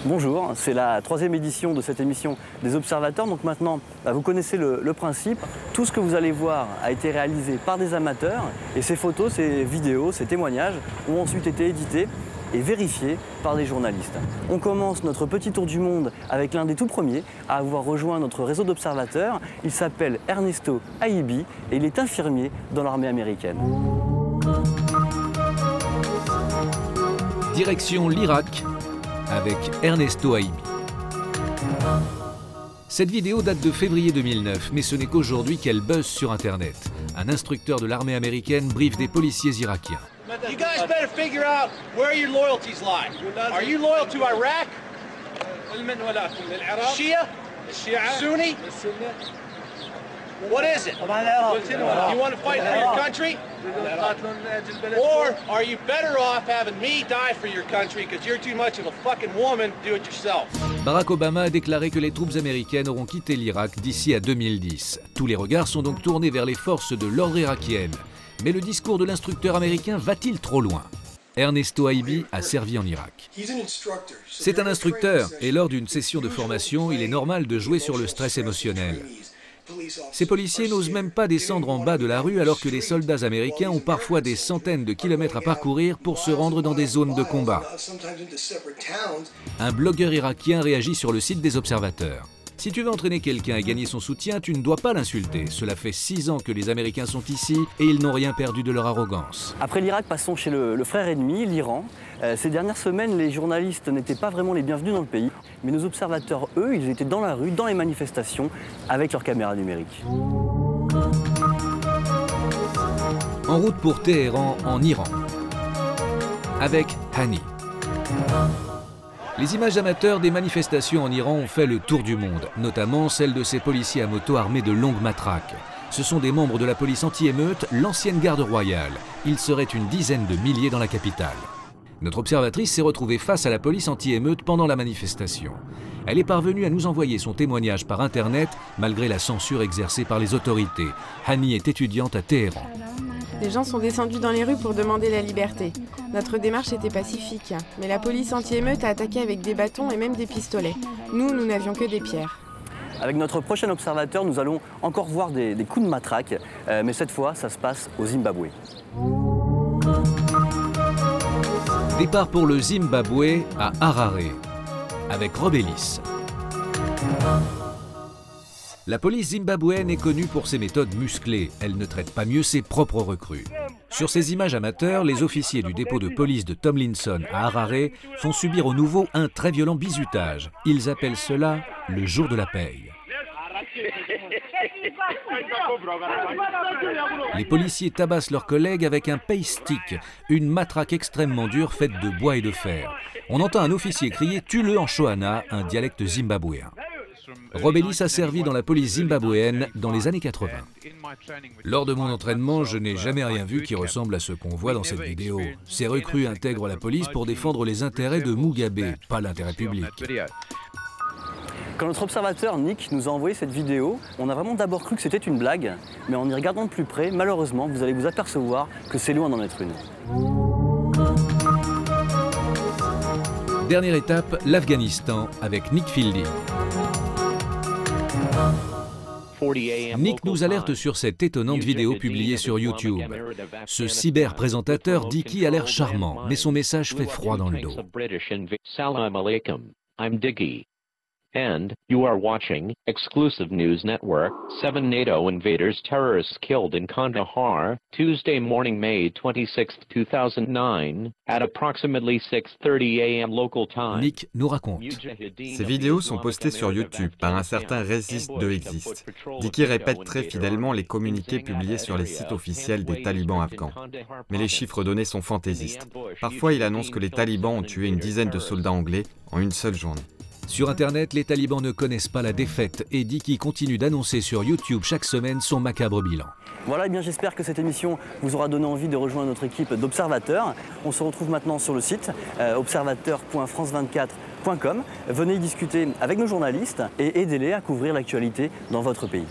Bonjour, c'est la 3e édition de cette émission des Observateurs. Donc maintenant, vous connaissez le principe. Tout ce que vous allez voir a été réalisé par des amateurs et ces photos, ces vidéos, ces témoignages ont ensuite été édités et vérifiés par des journalistes. On commence notre petit tour du monde avec l'un des tout premiers à avoir rejoint notre réseau d'observateurs. Il s'appelle Ernesto Aibi et il est infirmier dans l'armée américaine. Direction l'Irak avec Ernesto Aibi. Cette vidéo date de février 2009, mais ce n'est qu'aujourd'hui qu'elle buzz sur Internet. Un instructeur de l'armée américaine briefe des policiers irakiens. You guys better figure out where your loyalties lie. Are you loyal to Iraq? Shia? Sunni? What is it? You want to fight for your country? Or are you better off having me die for your country because you're too much of a fucking woman to do it yourself? Barack Obama a déclaré que les troupes américaines auront quitté l'Irak d'ici à 2010. Tous les regards sont donc tournés vers les forces de l'ordre irakiennes. Mais le discours de l'instructeur américain va-t-il trop loin? Ernesto Aibi a servi en Irak. C'est un instructeur et lors d'une session de formation, il est normal de jouer sur le stress émotionnel. Ces policiers n'osent même pas descendre en bas de la rue alors que les soldats américains ont parfois des centaines de kilomètres à parcourir pour se rendre dans des zones de combat. Un blogueur irakien réagit sur le site des observateurs. Si tu veux entraîner quelqu'un et gagner son soutien, tu ne dois pas l'insulter. Cela fait 6 ans que les Américains sont ici et ils n'ont rien perdu de leur arrogance. Après l'Irak, passons chez le frère ennemi, l'Iran. Ces dernières semaines, les journalistes n'étaient pas vraiment les bienvenus dans le pays. Mais nos observateurs, eux, ils étaient dans la rue, dans les manifestations, avec leurs caméras numériques. En route pour Téhéran, en Iran, avec Hani. Les images amateurs des manifestations en Iran ont fait le tour du monde, notamment celles de ces policiers à moto armés de longues matraques. Ce sont des membres de la police anti-émeute, l'ancienne garde royale. Ils seraient une dizaine de milliers dans la capitale. Notre observatrice s'est retrouvée face à la police anti-émeute pendant la manifestation. Elle est parvenue à nous envoyer son témoignage par Internet, malgré la censure exercée par les autorités. Hani est étudiante à Téhéran. Les gens sont descendus dans les rues pour demander la liberté. Notre démarche était pacifique, mais la police anti-émeute a attaqué avec des bâtons et même des pistolets. Nous n'avions que des pierres. Avec notre prochain observateur, nous allons encore voir des coups de matraque, mais cette fois, ça se passe au Zimbabwe. Départ pour le Zimbabwe à Harare, avec Rob Ellis. La police zimbabwéenne est connue pour ses méthodes musclées. Elle ne traite pas mieux ses propres recrues. Sur ces images amateurs, les officiers du dépôt de police de Tomlinson à Harare font subir aux nouveaux un très violent bizutage. Ils appellent cela le jour de la paye. Les policiers tabassent leurs collègues avec un pay stick, une matraque extrêmement dure faite de bois et de fer. On entend un officier crier « Tue-le » en Shona, un dialecte zimbabwéen. Rob Ellis a servi dans la police zimbabwéenne dans les années 80. Lors de mon entraînement, je n'ai jamais rien vu qui ressemble à ce qu'on voit dans cette vidéo. Ces recrues intègrent la police pour défendre les intérêts de Mugabe, pas l'intérêt public. Quand notre observateur Nick nous a envoyé cette vidéo, on a vraiment d'abord cru que c'était une blague, mais en y regardant de plus près, malheureusement, vous allez vous apercevoir que c'est loin d'en être une. Dernière étape, l'Afghanistan avec Nick Fielding. Nick nous alerte sur cette étonnante vidéo publiée sur YouTube. Ce cyber-présentateur dit qu'il a l'air charmant, mais son message fait froid dans le dos. And you are watching Exclusive News Network. 7 NATO invaders terrorists killed in Kandahar, Tuesday morning, May 26, 2009, at approximately 6:30 a.m. local time. Nick nous raconte. Ces vidéos sont postées sur YouTube par un certain Resist 2 Exist. Diki répète très fidèlement les communiqués publiés sur les sites officiels des talibans afghans. Mais les chiffres donnés sont fantaisistes. Parfois, il annonce que les talibans ont tué une dizaine de soldats anglais en une seule journée. Sur Internet, les talibans ne connaissent pas la défaite et Dicky continue d'annoncer sur YouTube chaque semaine son macabre bilan. Voilà, et bien j'espère que cette émission vous aura donné envie de rejoindre notre équipe d'observateurs. On se retrouve maintenant sur le site observateur.france24.com. Venez discuter avec nos journalistes et aidez-les à couvrir l'actualité dans votre pays.